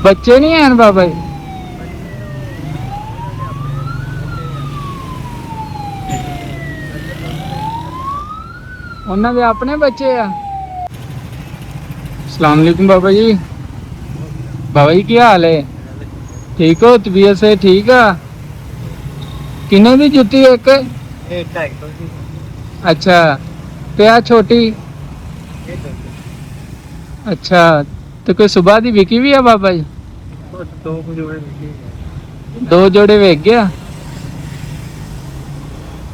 बच्चे नहीं हैं बाबा जी? उन्होंने अपने बच्चे आ। अस्सलाम वालेकुम बाबा जी। बाबा जी क्या हाल है? ठीक हो? तबीयत से ठीक है? किन्ने दी जुत्ती एक? अच्छा, ते आ छोटी? अच्छा, तो कोई सुबह दी विकी भी है बाबा जी? दो जोड़े वेच गया।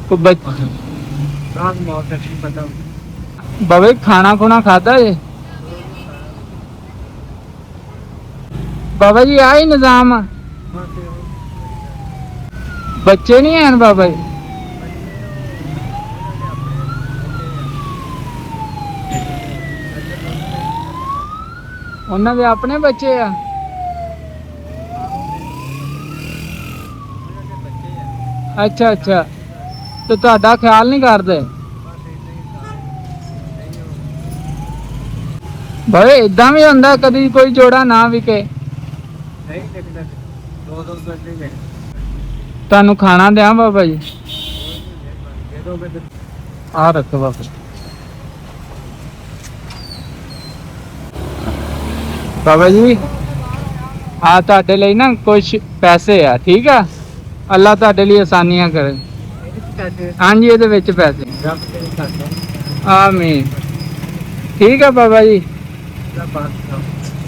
को बच बाबा जी खाना खुना खाता है? बाबा जी आ ही निजाम आ। बच्चे नहीं हैं बाबा जी? उन्होंने अपने बच्चे आ। अच्छा अच्छा, तो ਤੁਹਾਡਾ ख्याल नहीं करते? भाई इदा भी होंगे कभी कोई जोड़ा ना विके? ਤੁਹਾਨੂੰ ਖਾਣਾ ਦਿਆਂ बाबा जी? आ रखो बाबा। बाबा जी आ ਤੁਹਾਡੇ ਲਈ ना कुछ पैसे आ, ठीक है? अल्लाह ਤੁਹਾਡੇ ਲਈ आसानियां करे। हाँ जी, ਇਹਦੇ ਵਿੱਚ पैसे। आमीन। ठीक है बाबा जी।